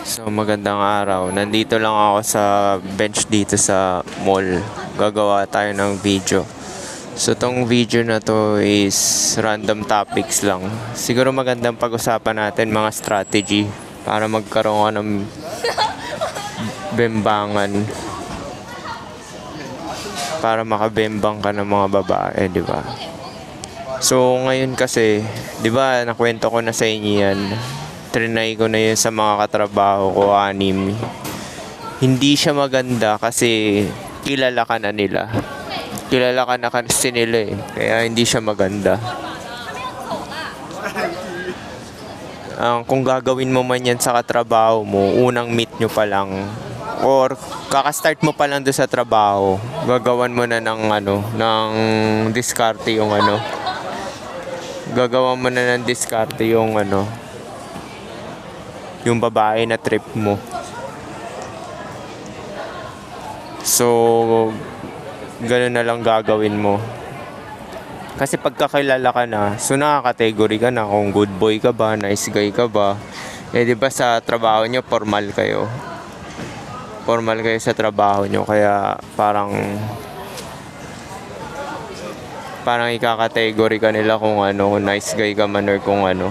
So magandang araw. Nandito lang ako sa bench dito sa mall. Gagawa tayo ng video. So tong video na to is random topics lang. Siguro magandang pag-usapan natin mga strategy para magkaroon ka ng bembangan. Para makabembang ka ng mga babae, di ba? So ngayon kasi, di ba nakwento ko na sa inyo yan. Trinay ko na yun sa mga katrabaho ko, anim. Hindi siya maganda kasi kilala ka na nila. Kilala ka na kasi nila eh. Kaya hindi siya maganda. Kung gagawin mo man yan sa katrabaho mo, unang meet nyo pa lang, or kakastart mo pa lang doon sa trabaho, gagawan mo na ng diskarte yung gagawan mo na ng diskarte yung babae na trip mo. So, gano'n na lang gagawin mo. Kasi pagkakilala ka na, so nakakategory ka na kung good boy ka ba, nice guy ka ba. Eh di ba sa trabaho nyo, formal kayo. Formal kayo sa trabaho nyo, kaya parang ikakategory ka nila kung nice guy ka man or kung ano.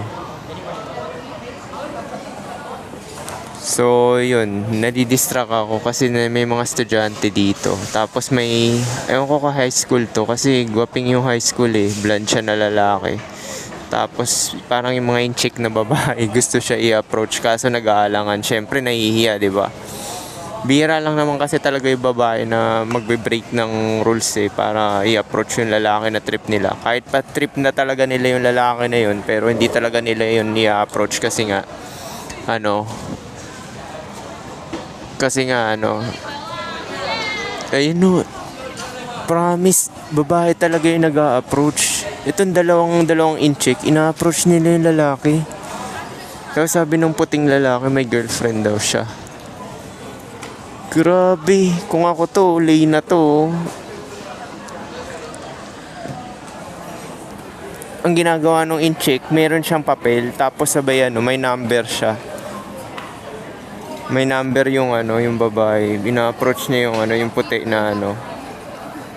So, yun, nadidistract ako kasi may mga estudyante dito. Tapos ewan ko ka high school to kasi gwaping yung high school eh, blonde siya na lalaki. Tapos, parang yung mga in-chick na babae, gusto siya i-approach kaso nag-aalangan. Syempre, nahihiya, di ba? Bihira lang naman kasi talaga yung babae na magbe-break ng rules eh para i-approach yung lalaki na trip nila. Kahit pa trip na talaga nila yung lalaki na yun, pero hindi talaga nila yun i-approach kasi nga, ayun no, promise, babae talaga yung nag-a-approach. Itong dalawang in-chick, ina-approach nila yung lalaki. Kaya sabi ng puting lalaki, may girlfriend daw siya. Grabe, kung ako to, lay na to. Ang ginagawa nung in-chick, meron siyang papel, tapos sabay may number siya. May number yung yung babae. Ina-approach niya yung puti na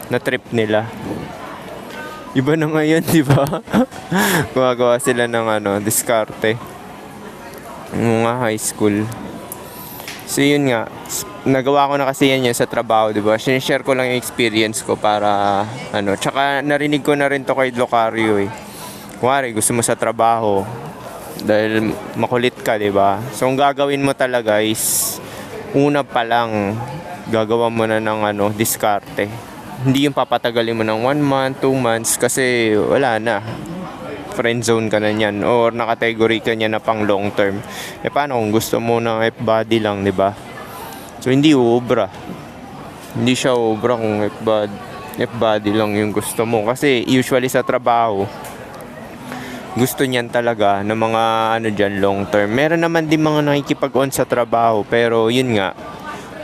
na trip nila. Iba na ngayon, di ba? Gumagawa sila ng diskarte. Mga high school. So yun nga, nagawa ko na kasi yan sa trabaho, di ba? Sinishare ko lang yung experience ko para tsaka narinig ko na rin to kay Locario eh. Kuwari, gusto mo sa trabaho dahil makulit ka, di ba? So, ang gagawin mo talaga is una pa lang gagawa mo na ng diskarte. Hindi yung papatagalin mo ng 1 month, 2 months kasi wala na. Friend zone ka na niyan or nakategory ka niya na pang long term. Eh paano kung gusto mo ng F-body lang, di ba? So, hindi uubra. Hindi siya uubra kung F-body lang yung gusto mo. Kasi usually sa trabaho, gusto niyan talaga ng mga dyan long term. Meron naman din mga nakikipag-on sa trabaho pero yun nga,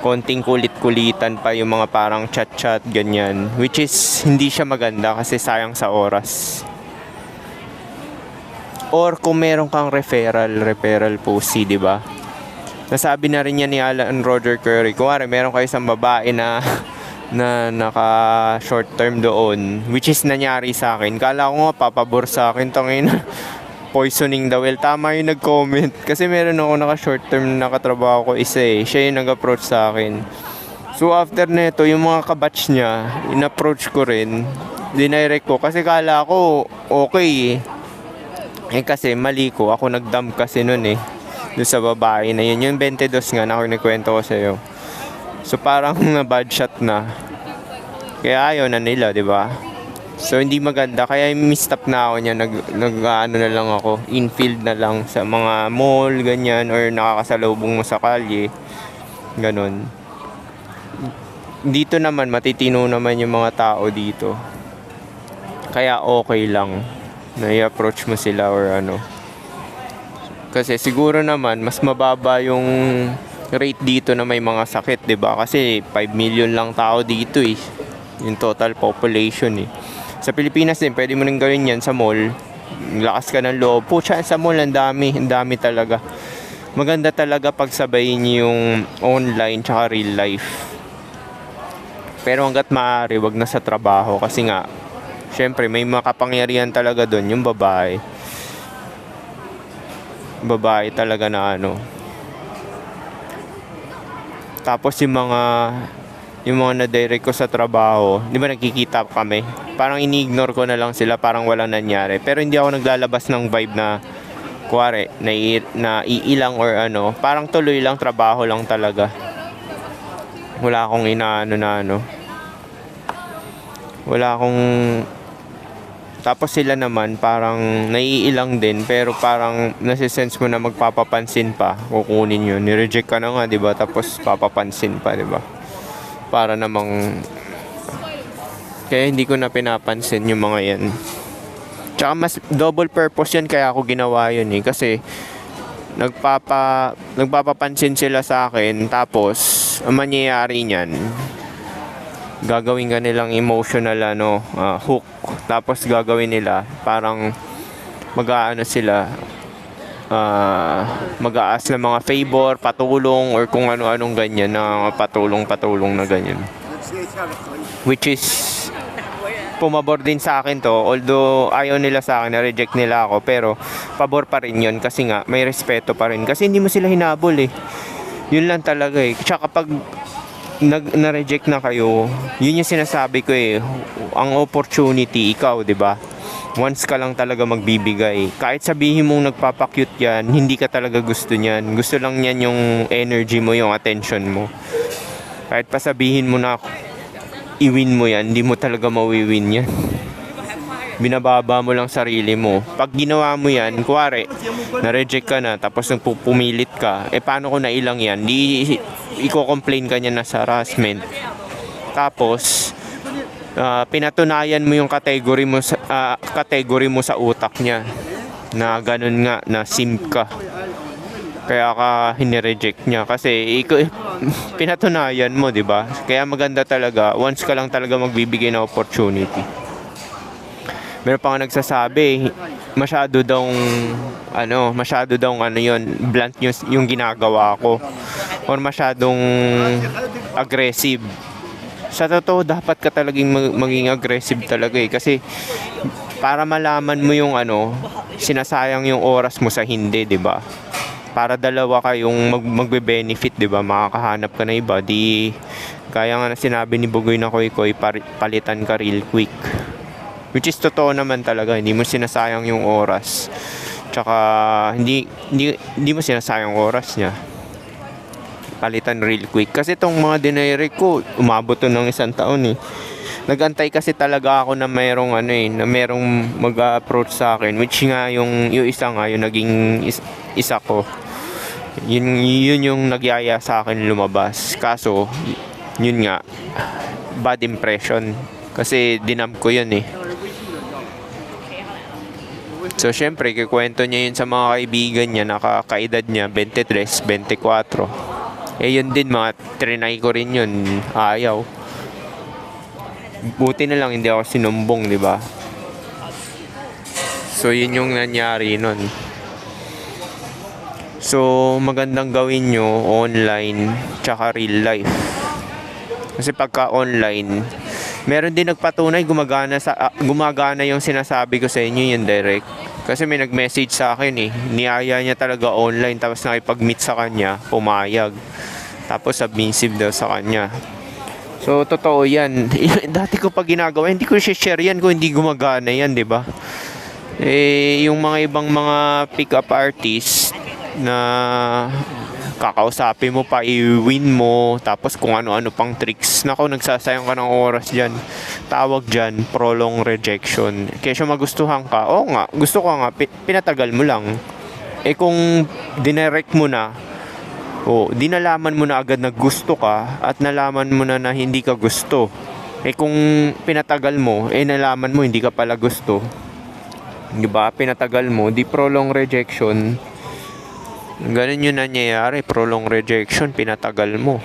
konting kulit-kulitan pa yung mga parang chat-chat ganyan, which is hindi siya maganda kasi sayang sa oras. Or kung meron kang referral pussy, di ba? Nasabi na rin yan ni Alan Roger Curry. Kuwari meron kayo isang babae na naka short term doon, which is nangyari sa akin. Kala ko nga papabor sa akin tangin. Poisoning the well. Tama yung nag-comment kasi meron ako naka short term na katrabaho ko isa eh. Siya yung nag-approach sa akin. So after neto, yung mga kabatch niya, in-approach ko rin, dinirect ko kasi kala ko okay eh. Kasi mali ko, ako nag-dump kasi nun eh doon sa babae na yun, yung 22 nga na ako nagkwento ko sa'yo. So parang na bad shot na. Kaya ayaw na nila, 'di ba? So hindi maganda kaya mi-stop na ako niya, na lang ako, infield na lang sa mga mall ganyan or nakakasalubong mo sa kalye. Ganon. Dito naman matitino naman yung mga tao dito. Kaya okay lang na i-approach mo sila or Kasi siguro naman mas mababa yung rate dito na may mga sakit, 'di ba? Kasi 5 million lang tao dito eh. Yung total population eh. Sa Pilipinas din, pwede mo nang gawin yan sa mall. Lakas ka ng loob. Pucha, sa mall, ang dami talaga. maganda talaga pagsabayin yung online tsaka real life. Pero hanggat maaari, wag na sa trabaho kasi nga, syempre may makapangyarihan talaga doon yung babae. Babae talaga na ano. Tapos yung mga na-direct ko sa trabaho, di ba nagkikita kami? Parang ini-ignore ko na lang sila, parang walang nangyari. Pero hindi ako naglalabas ng vibe na, kuwari, na iilang or ano. Parang tuloy lang, trabaho lang talaga. Wala akong inaano na ano. Wala akong... Tapos sila naman parang naiilang din pero parang nasisense mo na magpapapansin pa, kukunin yun. Ni-reject ka na nga, 'di ba? Tapos papapansin pa, 'di ba? Para namang kaya hindi ko na pinapansin yung mga 'yan. Tsaka mas double purpose 'yan kaya ako ginawa 'yun eh kasi nagpapapansin sila sa akin tapos ang mangyayari niyan gagawin ka nilang emotional hook, tapos gagawin nila parang mag-aano sila, mag-aas ng mga favor, patulong or kung ano-anong ganyan na patulong na ganyan, which is pumabor din sa akin to, although ayaw nila sa akin, na-reject nila ako, pero pabor pa rin yun kasi nga may respeto pa rin kasi hindi mo sila hinabol eh, yun lang talaga eh. Tsaka kapag na-reject na kayo, yun yung sinasabi ko eh, ang opportunity ikaw, 'di ba? Once ka lang talaga magbibigay. Kahit sabihin mong nagpapa-cute 'yan, hindi ka talaga gusto niyan. Gusto lang niyan yung energy mo, yung attention mo. Kahit pa sabihin mo na i-win mo 'yan, hindi mo talaga mawi-win 'yan. Binababa mo lang sarili mo. Pag ginawa mo yan, kuwari, na-reject ka na, tapos pumilit ka, paano kung nailang yan? Iko-complain ka niya na sa harassment. Tapos, pinatunayan mo yung category mo sa utak niya. Na ganun nga, na simp ka. Kaya ka hinireject niya. Kasi, pinatunayan mo, di ba? Kaya maganda talaga, once ka lang talaga magbibigay ng opportunity. Meron pa nga nagsasabi, masyado daw yun, blunt yung ginagawa ko. Or masyadong aggressive. Sa totoo, dapat ka talagang maging aggressive talaga eh. Kasi, para malaman mo yung sinasayang yung oras mo sa hindi, di ba? Para dalawa kayong magbe-benefit, di ba? Makakahanap ka na iba. Kaya nga na sinabi ni Bugoy na Koy, palitan ka real quick. Which is totoo naman talaga, hindi mo sinasayang yung oras. Tsaka hindi mo sinasayang oras niya. Palitan real quick. Kasi itong mga dinirect ko, umabot to ng 1 taon eh. Nagantay kasi talaga ako na merong mag-approach sa akin, which nga yung isa nga yung naging isa ko. Yun yung nagyaya sa akin lumabas. Kaso yun nga, bad impression. Kasi dinam ko yun eh. So, syempre, kikwento niya yun sa mga kaibigan niya, nakakaedad niya, 23, 24. Yun din, mga trinay ko rin yun. Ayaw. Buti na lang, hindi ako sinumbong, di ba? So, yun yung nangyari nun. So, magandang gawin nyo online, tsaka real life. Kasi pagka online, meron din nagpatunay, gumagana yung sinasabi ko sa inyo, yung direct. Kasi may nag-message sa akin eh. Niyaya niya talaga online, tapos nakipag-meet sa kanya, pumayag. Tapos submissive daw sa kanya. So, totoo yan. Dati ko pa ginagawa, hindi ko share yan kung hindi gumagana yan, di ba? Yung mga ibang mga pick-up artists na kakausapin mo pa, i-win mo, tapos kung ano-ano pang tricks. Nako, nagsasayang ka ng oras dyan. Tawag dyan, prolong rejection. Kaya magustuhan ka, oo nga, gusto ko nga, pinatagal mo lang. Kung dinirect mo na, di nalaman mo na agad na gusto ka, at nalaman mo na hindi ka gusto. Kung pinatagal mo, nalaman mo hindi ka pala gusto. Diba? Pinatagal mo, di prolong rejection. Ganun yung nangyayari, prolong rejection, pinatagal mo.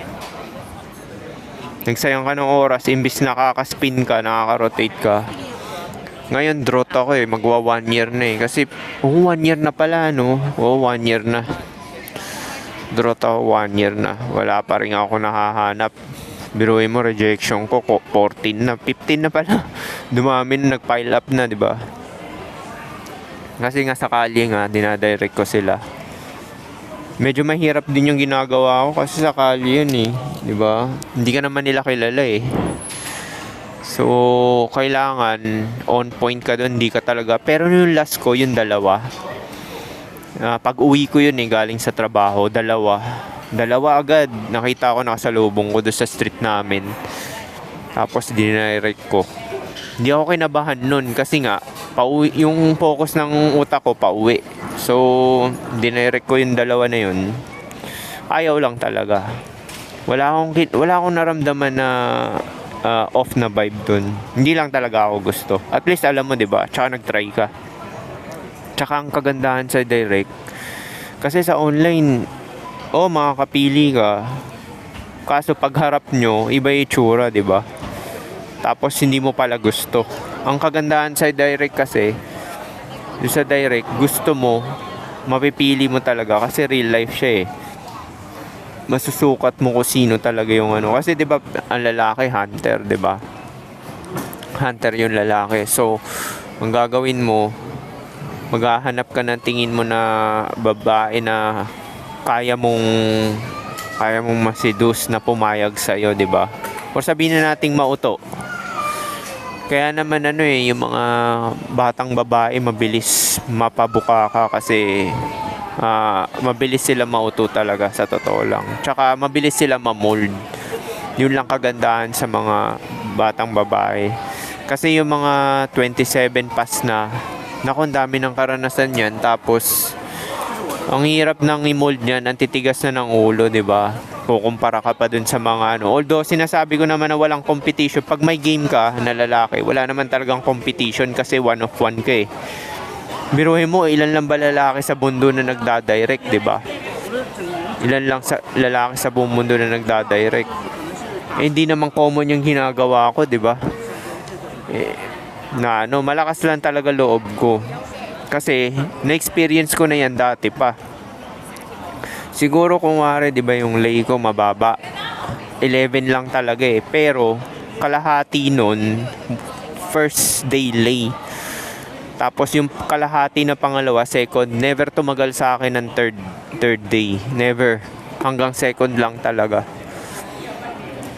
Nagsayang ka ng oras, imbis nakaka-spin ka, nakaka-rotate ka. Ngayon, drought ako magwa 1 year na eh. Kasi, 1 year na pala, no? 1 year na. Throughout ako 1 year na, wala pa rin ako nahahanap. Biruin mo, rejection ko 14 na, 15 na pala. Dumami na, nag-pile up na, di ba? Kasi nga sakali nga, dinadirect ko sila. Medyo mahirap din yung ginagawa ko kasi sakali yun eh, di ba? Hindi ka naman nila kilala eh. So, kailangan on point ka doon, hindi ka talaga. Pero yung last ko, yung dalawa. Pag uwi ko yun eh, galing sa trabaho, dalawa agad. Nakita ko nakasalubong ko doon sa street namin. Tapos dinirect ko. Hindi ako kinabahan nun kasi nga, pauwi, yung focus ng utak ko pauwi. So, dinirect ko yung dalawa na yun. Ayaw lang talaga. Wala akong naramdaman na off na vibe dun. Hindi lang talaga ako gusto. At least alam mo, 'di ba? Tsaka nag-try ka. Tsaka ang kagandahan sa direct, kasi sa online, makakapili ka. Kaso pagharap nyo, iba yung itsura, 'di ba? Tapos hindi mo pala gusto. Ang kagandahan sa direct kasi, yung sa direct, gusto mo, mapipili mo talaga kasi real life siya eh. Masusukat mo kung sino talaga yung ano. Kasi 'di ba ang lalaki hunter, 'di ba? Hunter yung lalaki. So, ang gagawin mo, maghahanap ka ng tingin mo na babae na kaya mong maseduce na pumayag sa iyo, 'di ba? O sabihin na nating mauto. Kaya naman yung mga batang babae mabilis mapabuka ka kasi mabilis sila mauto talaga, sa totoo lang. Tsaka mabilis sila mamold. Yun lang kagandahan sa mga batang babae. Kasi yung mga 27 plus na, naku, ang dami ng karanasan yan. Tapos ang hirap ng i-mold niyan, ang titigas na ng ulo, 'di ba? Kukumpara ka pa dun sa mga Although sinasabi ko naman na walang competition. Pag may game ka na lalaki, wala naman talagang competition kasi one of one ka eh. Biruhin mo, ilan lang ba lalaki sa mundo na nagda-direct, 'di ba? Ilan lang sa lalaki sa buong mundo na nagda-direct. Hindi naman common yung ginagawa ko, 'di ba? Malakas lang talaga loob ko. Kasi na-experience ko na yan dati pa. Siguro kung wari, 'di ba, yung lay ko mababa. 11 lang talaga eh. Pero kalahati nun, first day lay. Tapos yung kalahati na pangalawa, second, never tumagal sa akin ng third day. Never. Hanggang second lang talaga.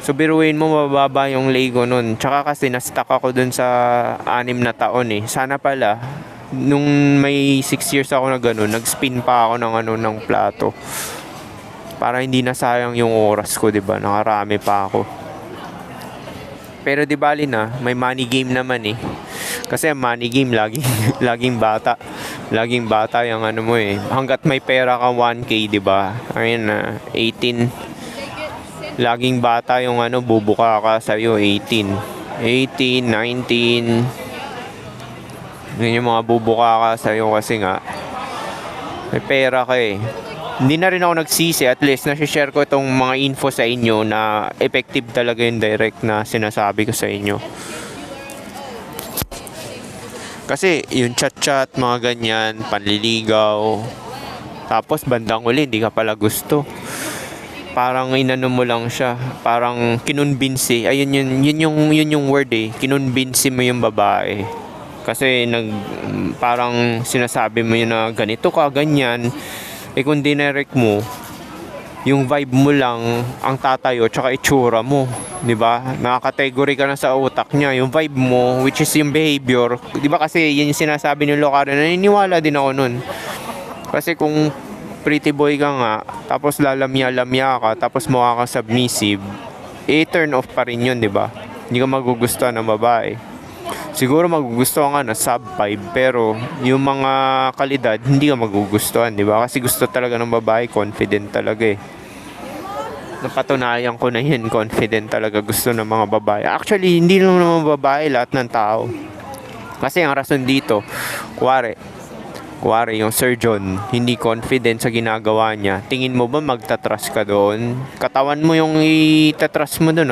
So biruin mo, mababa yung Lego nun. Tsaka kasi na-stuck ako dun sa 6 na taon eh. Sana pala, nung may 6 years ako na ganun, nag-spin pa ako ng plato. Para hindi na sayang yung oras ko, diba? Nakarami pa ako. Pero di bali na, may money game naman eh. Kasi money game, laging bata. Laging bata yung mo eh. Hanggat may pera ka 1K, di ba? Ayun na, 18. Laging bata yung bubuka ka sa'yo, 18, 19. Yun yung mga bubuka ka sa'yo kasi nga, may pera ka eh. Hindi na rin ako nagsisi, at least nasi-share ko itong mga info sa inyo na effective talaga yung direct na sinasabi ko sa inyo. Kasi yung chat-chat, mga ganyan, panliligaw, tapos bandang uli, hindi ka pala gusto. Parang inano mo lang siya, parang kinonbinsi. Ayun yun yung word eh, kinonbinsi mo yung babae. Kasi parang sinasabi mo yun na ganito ka, ganyan. Kung dinirect mo, yung vibe mo lang ang tatayo tsaka itsura mo, 'di ba? Nakakategory ka na sa utak niya yung vibe mo, which is yung behavior, 'di ba? Kasi yun yung sinasabi ni Locario, naniniwala din ako nun. Kasi kung pretty boy ka nga, tapos lalamya-lamya ka, tapos mukha kang submissive, turn off pa rin yun, 'di ba? Hindi ka magugustuhan ng babae. Siguro magugustuhan ka na sub 5, pero yung mga kalidad hindi ka magugustuhan, di ba? Kasi gusto talaga ng babae, confident talaga eh. Napatunayan ko na yun, confident talaga gusto ng mga babae. Actually, hindi lang naman babae, lahat ng tao. Kasi ang rason dito, kuwari yung surgeon, hindi confident sa ginagawa niya. Tingin mo ba magtatrust ka doon? Katawan mo yung itatrust mo doon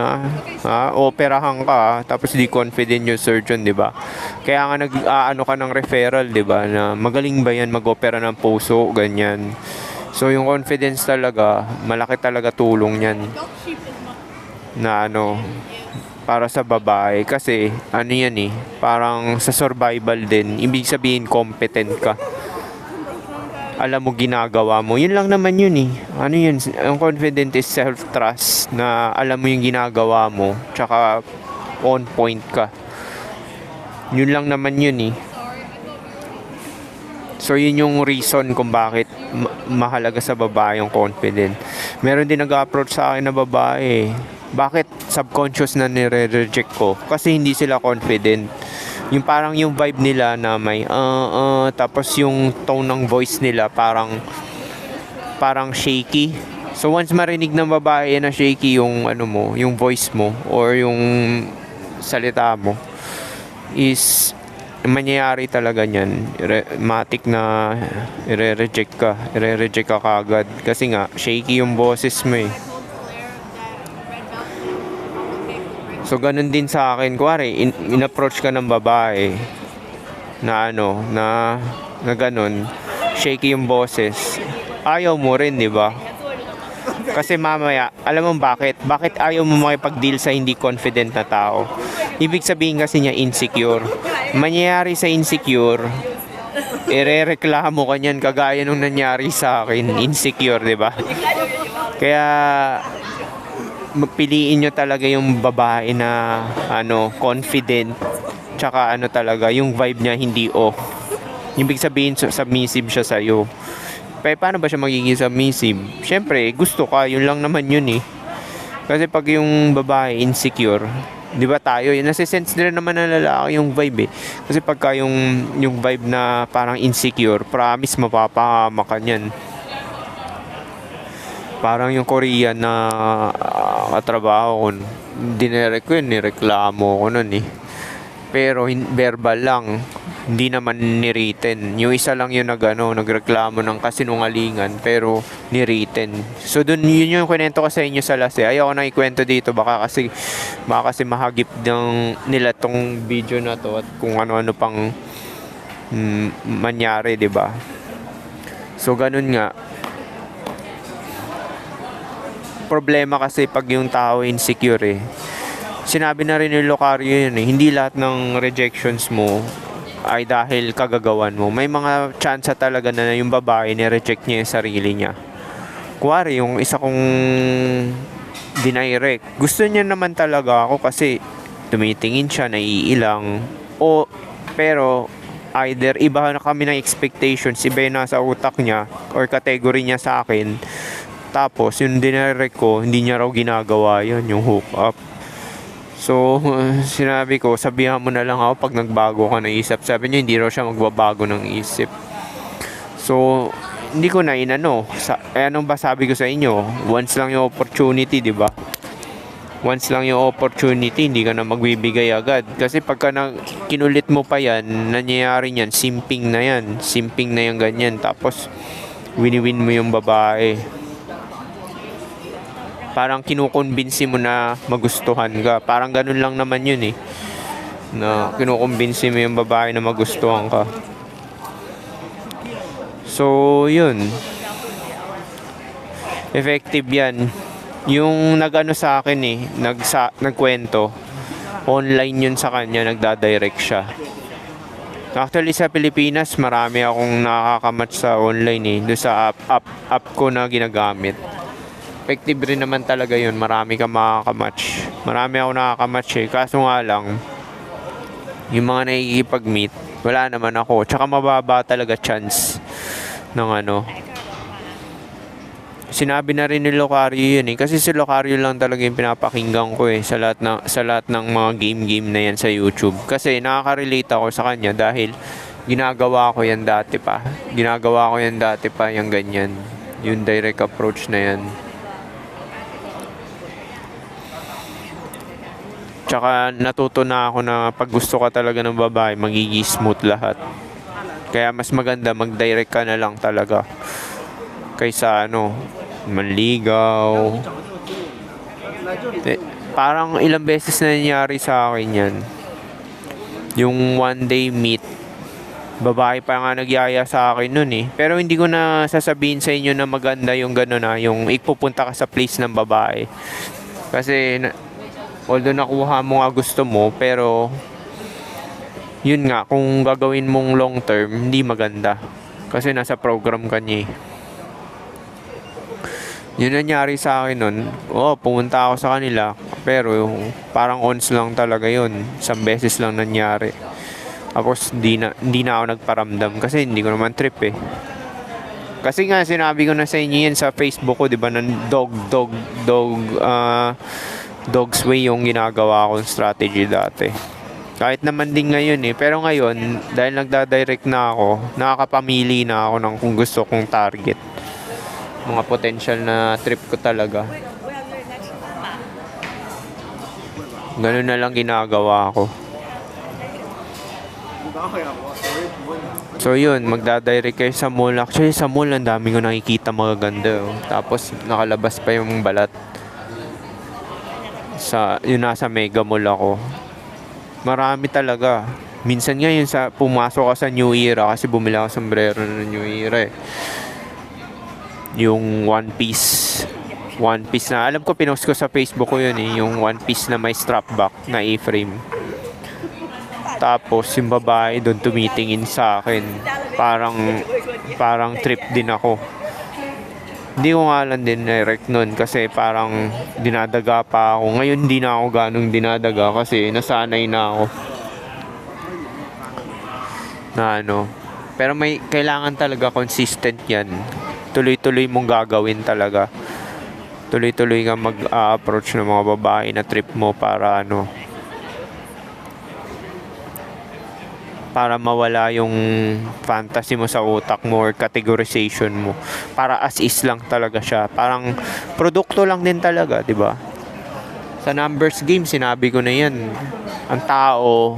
operahan ka tapos di confident yung surgeon, di ba? Kaya nga nag-aano ka ng referral, di ba? Na magaling ba yan mag-opera ng puso, ganyan. So yung confidence talaga, malaki talaga tulong yan na ano, para sa babae. Kasi ano yan eh, parang sa survival din, ibig sabihin competent ka. Alam mo ginagawa mo. Yun lang naman yun eh. Ano yun? Ang confident is self-trust na alam mo yung ginagawa mo. Tsaka on point ka. Yun lang naman yun eh. So yun yung reason kung bakit mahalaga sa babae yung confident. Meron din nag-approach sa akin na babae. Bakit subconscious na nire-reject ko? Kasi hindi sila confident. Yung parang yung vibe nila na may tapos yung tone ng voice nila parang shaky. So once marinig ng babae na shaky yung ano mo, yung voice mo or yung salita mo, is mangyayari talaga niyan. Matik na i-reject ka kagad kasi nga shaky yung boses mo eh. So, ganun din sa akin. Kuwari, in-approach ka ng babae na ano, na ganun, shaky yung boses. Ayaw mo rin, di ba? Kasi mamaya, alam mo bakit? Bakit ayaw mo makipag-deal sa hindi confident na tao? Ibig sabihin kasi niya insecure. Mangyayari sa insecure, irereklamo ka niyan kagaya nung nangyari sa akin. Insecure, di ba? Kaya piliin nyo talaga yung babae na ano, confident, tsaka ano talaga, yung vibe niya hindi off. Ibig sabihin submissive siya sa'yo. Pero paano ba siya magiging submissive? Syempre, gusto ka, yun lang naman yun eh. Kasi pag yung babae insecure, di ba tayo, yun, nasisense nila naman ng lalaki yung vibe eh. Kasi pagka yung vibe na parang insecure, promise mapapahama ka niyan. Parang yung Korean na katrabaho ko, dinirect ko yun, nireklamo ko nun eh. Pero verbal lang, hindi naman niritten. Yung isa lang yung nagreklamo ng kasinungalingan, pero niritten. So dun, yun yung kwento ko sa inyo sa last eh. Ayaw ko na ikwento dito, baka kasi mahagip nila tong video na to at kung ano-ano pang manyari, di ba? So ganun nga. Problema kasi pag yung tao insecure eh. Sinabi na rin ni Locario yun eh. Hindi lahat ng rejections mo ay dahil kagagawan mo. May mga chance talaga na yung babae ni-reject niya yung sarili niya. Kuwari, yung isa kong dinirect. Gusto niya naman talaga ako kasi tumitingin siya, naiilang. Pero either iba na kami ng expectations, iba yung nasa utak niya or category niya sa akin. Tapos, yung dinirect ko, hindi niya raw ginagawa yun, yung hook up. So, sinabi ko, sabihan mo na lang ako pag nagbago ka ng isip. Sabi niya, hindi raw siya magbabago ng isip. So, hindi ko na inano. Anong ba sabi ko sa inyo? Once lang yung opportunity, di ba? Once lang yung opportunity, hindi ka na magbibigay agad. Kasi pagka kinulit mo pa yan, nangyayari niyan, simping na yan. Simping na yung ganyan. Tapos, wini-win mo yung babae. Parang kinukonbinsi mo na magustuhan ka. Parang ganun lang naman yun eh. Na kinukonbinsi mo yung babae na magustuhan ka. So, yun. Effective yan. Yung nag-ano sa akin eh, nagkwento. Online yun sa kanya, nagdadirect siya. Actually sa Pilipinas, marami akong nakakamatch sa online eh. Doon sa app ko na ginagamit. Effective rin naman talaga yun. Marami kang makakamatch. Marami ako nakakamatch eh. Kaso nga lang, yung mga nakikipag-meet, wala naman ako. Tsaka mababa talaga chance ng ano. Sinabi na rin ni Locario yun eh. Kasi si Locario lang talaga yung pinapakinggan ko eh. Sa lahat ng mga game na yan sa YouTube. Kasi nakaka-relate ako sa kanya dahil ginagawa ko yan dati pa. Yung ganyan. Yung direct approach na yan. Tsaka natuto na ako na pag gusto ka talaga ng babae, magiging smooth lahat. Kaya mas maganda mag-direct ka na lang talaga. Kaysa manligaw. Parang ilang beses na nangyari sa akin yan. Yung one day meet. Babae pa nga nagyaya sa akin nun eh. Pero hindi ko na sasabihin sa inyo na maganda yung gano'n na, yung ipupunta ka sa place ng babae. Kasi, although nakuha mo nga gusto mo, pero, yun nga, kung gagawin mong long term, hindi maganda. Kasi nasa program ka niya eh. Yun nangyari sa akin nun. Pumunta ako sa kanila. Pero, parang ons lang talaga yun. Isang beses lang nangyari. Tapos hindi na ako nagparamdam kasi hindi ko naman trip eh. Kasi nga sinabi ko na sa inyo yan sa Facebook ko, 'di ba, ng dog's way yung ginagawa kong strategy dati. Kahit naman din ngayon eh, pero ngayon dahil nagda-direct na ako, nakakapamili na ako ng kung gusto kong target. Mga potential na trip ko talaga. Ganun na lang ginagawa ko. So yun, magdadirect kayo sa mall. Actually sa mall ang dami ko nakikita magaganda oh. Tapos nakalabas pa yung balat. Yun nasa Mega Mall ako. Marami talaga. Minsan nga yun pumasok ka sa New Era kasi bumili ako sombrero ng New Era eh. Yung One Piece na, alam ko pinost ko sa Facebook ko yun eh. Yung One Piece na may strap back na A-frame. Tapos yung babae doon tumitingin sa akin. Parang trip din ako. Hindi ko nga lang din direct nun kasi parang dinadaga pa ako. Ngayon hindi na ako ganong dinadaga kasi nasanay na ako. Na ano. Pero may kailangan talaga consistent yan. Tuloy-tuloy mong gagawin talaga. Tuloy-tuloy ka mag-approach ng mga babae na trip mo para para mawala yung fantasy mo sa utak mo or categorization mo. Para as is lang talaga siya. Parang produkto lang din talaga, di ba? Sa numbers game, sinabi ko na yan. Ang tao,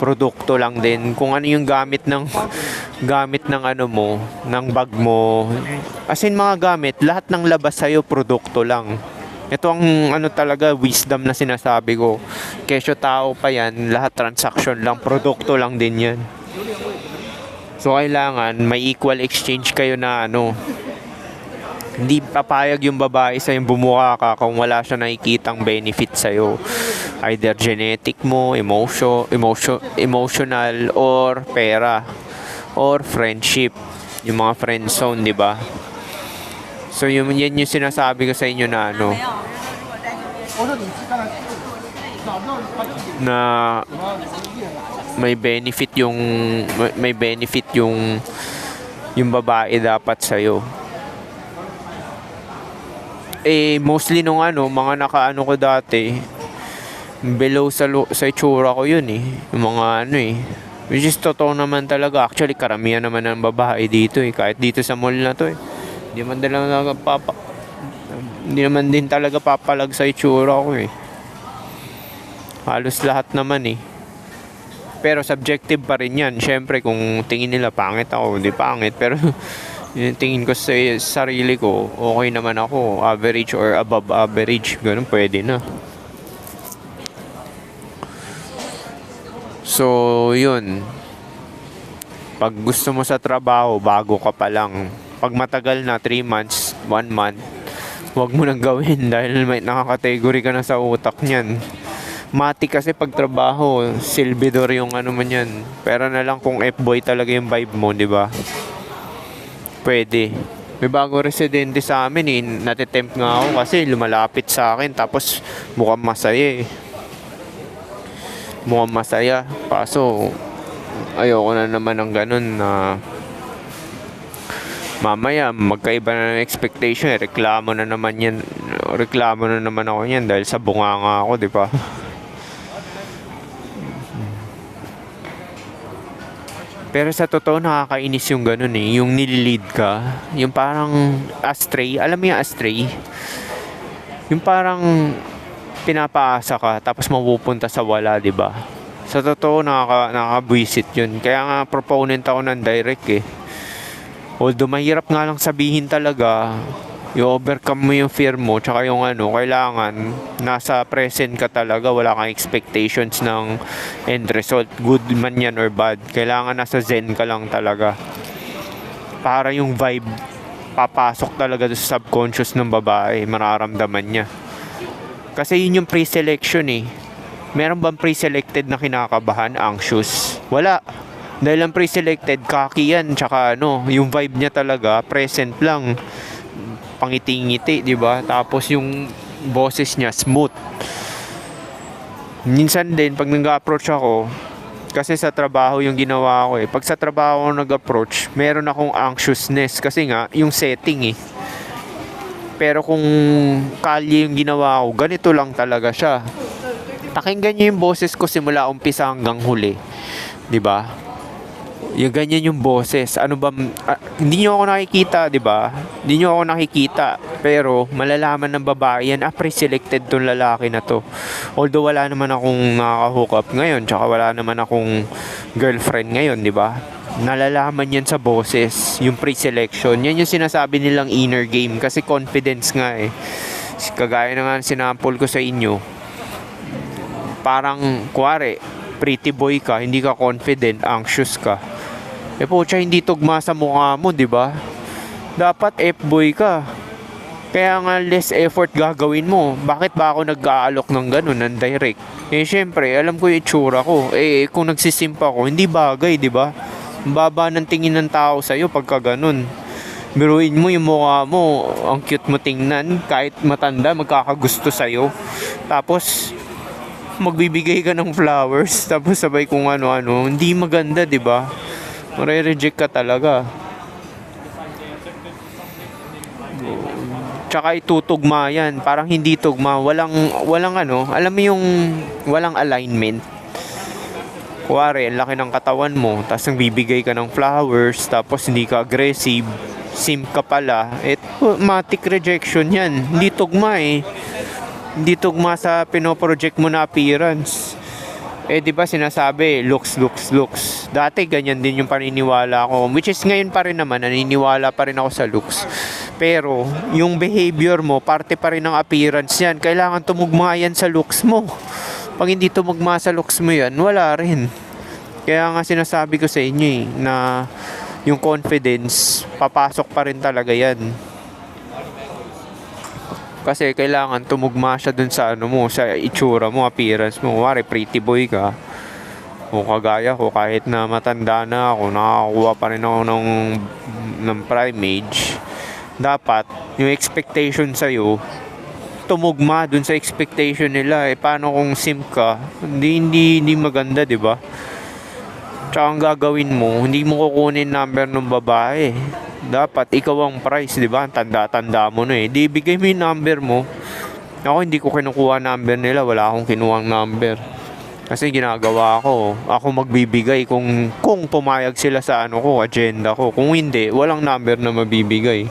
produkto lang din. Kung ano yung gamit ng ano mo, ng bag mo. As in mga gamit, lahat ng labas sa'yo, produkto lang. Ito ang talaga wisdom na sinasabi ko. Kesyo tao pa yan, lahat transaction lang, produkto lang din yan. So kailangan may equal exchange kayo na hindi papayag yung babae sa'yo bumuka ka kung wala siya nakikitang benefit sa'yo. Either genetic mo, emotional, or pera, or friendship. Yung mga friend zone, di ba? So yan yung sinasabi ko sa inyo na na may benefit yung babae dapat sa iyo. Mostly nung mga nakaano ko dati, below sa itsura ko yun eh. Yung mga which is totoo naman talaga. Actually karamihan naman ng babae dito eh. Kahit dito sa mall na to eh. Hindi naman din talaga papalag sa itsura ko eh. Halos lahat naman eh. Pero subjective pa rin yan. Siyempre kung tingin nila pangit ako, hindi pangit. Pero yung tingin ko sa sarili ko, okay naman ako. Average or above average. Ganun pwede na. So yun. Pag gusto mo sa trabaho, bago ka pa lang. Pag matagal na, 3 months, 1 month, huwag mo nang gawin dahil may nakakategory ka na sa utak niyan. Mati kasi pag trabaho, silbidor yung man yan. Pero na lang kung F-boy talaga yung vibe mo, di ba? Pwede. May bago residente sa amin eh. Natitempt nga ako kasi lumalapit sa akin tapos mukhang masaya eh. Mukhang masaya. Kaso, ayoko na naman ng ganun na mamaya magkaiba na ng expectation eh. Reklamo na naman ako yan dahil sa bunganga ako, di ba? Pero sa totoo nakakainis yung ganun eh, yung nililid ka, yung parang astray, alam mo yung astray? Yung parang pinapaasa ka tapos mapupunta sa wala, di ba? Sa totoo nakakabwisit yun. Kaya nga proponent ako ng direct eh. Although mahirap nga lang sabihin talaga, i-overcome mo yung fear mo, tsaka yung ano, kailangan nasa present ka talaga, wala kang expectations ng end result, good man yan or bad. Kailangan nasa zen ka lang talaga. Para yung vibe papasok talaga sa subconscious ng babae, mararamdaman niya. Kasi yun yung pre-selection eh. Meron bang pre-selected na kinakabahan, anxious? Wala. Dahil ang pre-selected, cocky yan, tsaka ano, yung vibe niya talaga, present lang. Pangiti-ngiti, di ba? Tapos yung boses niya, smooth. Minsan din, pag nag-approach ako, kasi sa trabaho yung ginawa ko eh. Pag sa trabaho ako nag-approach, meron akong anxiousness kasi nga, yung setting eh. Pero kung kalye yung ginawa ko, ganito lang talaga siya. Pakinggan niyo yung boses ko simula umpisa hanggang huli. 'Di ba? Yung ganyan yung boses. Ano ba hindi niyo ako nakikita, 'di ba? Hindi niyo ako nakikita, pero malalaman ng babae yan, pre-selected tong lalaki na to. Although wala naman akong nakaka-hook up ngayon, tsaka wala naman akong girlfriend ngayon, 'di ba? Nalalaman yan sa boses, yung pre-selection. Yan yung sinasabi nilang inner game kasi confidence nga eh. Kagaya na nga sinample ko sa inyo. Parang, kuwari, pretty boy ka, hindi ka confident, anxious ka. Eh po, hindi tugma sa mukha mo, di ba? Dapat F-boy ka. Kaya nga less effort gagawin mo. Bakit ba ako nag-aalok ng ganun, ng direct? Eh syempre, alam ko yung itsura ko. Eh kung nagsisimpa ko, hindi bagay, di ba? Baba ng tingin ng tao sa'yo pagka ganun. Biruin mo yung mukha mo, ang cute mo tingnan, kahit matanda, magkakagusto sa'yo. Tapos, magbibigay ka ng flowers, tapos sabay kung ano-ano, hindi maganda, di ba? Mare-reject ka talaga. Tsaka itutugma yan, parang hindi tugma, walang ano, alam mo yung walang alignment. Kuwari, ang laki ng katawan mo, tapos nagbibigay ka ng flowers, tapos hindi ka aggressive, simp ka pala, automatic rejection yan. Hindi tugma eh. Hindi tugma sa pinoproject mo na appearance. Eh, di ba sinasabi, looks. Dati, ganyan din yung paniniwala ko. Which is ngayon pa rin naman, naniniwala pa rin ako sa looks. Pero, yung behavior mo, parte pa rin ng appearance yan. Kailangan tumugma yan sa looks mo. Pag hindi tumugma sa looks mo yan, wala rin. Kaya nga sinasabi ko sa inyo eh, na yung confidence, papasok pa rin talaga yan. Kasi kailangan tumugma siya dun sa ano mo, sa itsura mo, appearance mo. Kumari, pretty boy ka. O kagaya ko, kahit na matanda na ako, nakakakuha pa rin ako ng prime age. Dapat, yung expectation sa'yo, tumugma dun sa expectation nila. Eh, paano kung simp ka? Hindi maganda, di ba? Tsaka ang gagawin mo, hindi mo kukunin number ng babae. Dapat ikaw ang price, di ba? Tanda-tanda mo na eh. Di bigay mo yung number mo. Ako hindi ko kinukuha number nila. Wala akong kinuha number. Kasi ginagawa ko, ako magbibigay kung pumayag sila sa ano ko, agenda ko. Kung hindi, walang number na mabibigay.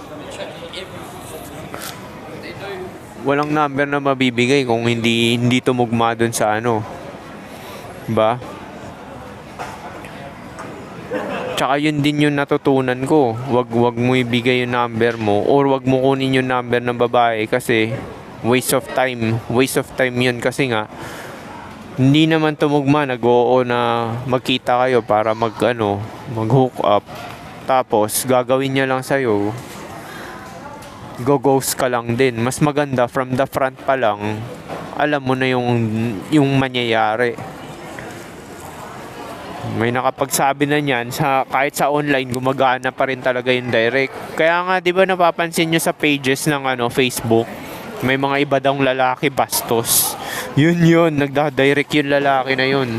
Walang number na mabibigay kung hindi tumugma dun sa ano. Diba? Tsaka yun din yung natutunan ko. Wag mo ibigay yung number mo or wag mo kunin yung number ng babae kasi waste of time. Waste of time yun kasi nga hindi naman tumugma, nag-oo na magkita kayo para mag-hook up. Tapos gagawin niya lang sa'yo, go-ghost ka lang din. Mas maganda from the front pa lang, alam mo na yung mangyayari. May nakapagsabi na niyan, kahit sa online gumagana pa rin talaga yung direct. Kaya nga 'di ba napapansin niyo sa pages ng Facebook, may mga iba daw lalaki bastos. Yun, nagda-direct yung lalaki na yun.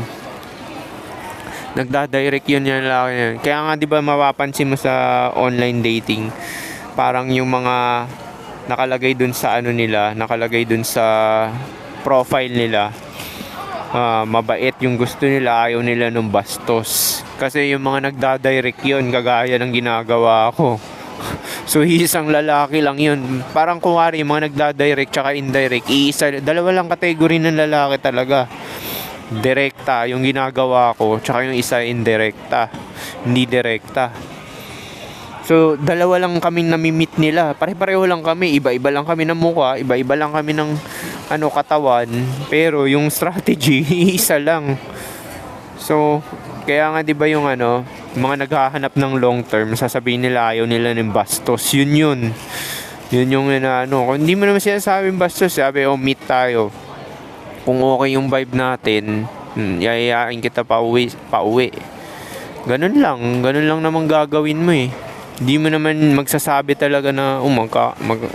Nagda-direct yun yung lalaki na yun. Kaya nga 'di ba mapapansin mo sa online dating, parang yung mga nakalagay dun sa nakalagay dun sa profile nila, mabait yung gusto nila, ayaw nila nung bastos. Kasi yung mga nagda-direct yun, kagaya ng ginagawa ko. So isang lalaki lang yun. Parang kumari yung mga nagda-direct tsaka indirect, dalawa lang kategory ng lalaki talaga. Direkta yung ginagawa ko, tsaka yung isa indirekta, hindi direkta. So, dalawa lang kaming nami-meet nila. Pare-pareho lang kami. Iba-iba lang kami ng mukha. Iba-iba lang kami ng katawan. Pero yung strategy, isa lang. So, kaya nga 'di ba yung mga naghahanap ng long term, sasabihin nila ayaw nila ng bastos. Yun. Yun yung kung hindi mo naman sinasabing bastos, sabi, meet tayo. Kung okay yung vibe natin, yayayain kita pauwi. Ganun lang naman gagawin mo eh. Hindi mo naman magsasabi talaga na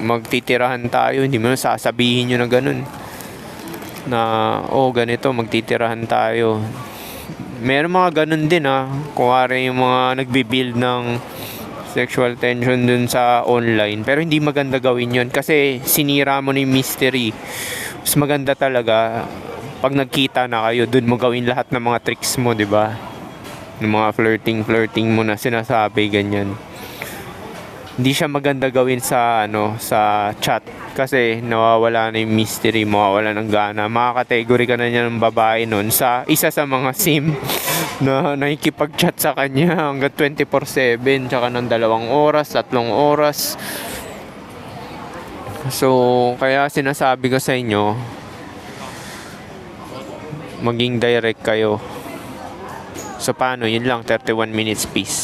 magtitirahan tayo. Hindi mo naman sasabihin nyo na ganun. Na, ganito, magtitirahan tayo. Meron mga ganun din kuwari yung mga nagbibuild ng sexual tension dun sa online. Pero hindi maganda gawin yun kasi sinira mo na yung mystery. Mas maganda talaga pag nagkita na kayo, dun mo gawin lahat ng mga tricks mo, di ba? Ng mga flirting mo na sinasabi, ganyan. Hindi siya maganda gawin sa chat kasi nawawala na yung mystery, mawawala ng gana. Makakategory ka na niya ng babae nun sa isa sa mga sim na nakikipag-chat sa kanya hanggang 24/7 tsaka ng 2 oras, 3 oras. So, kaya sinasabi ko sa inyo, maging direct kayo. So, paano? Yun lang, 31 minutes, peace.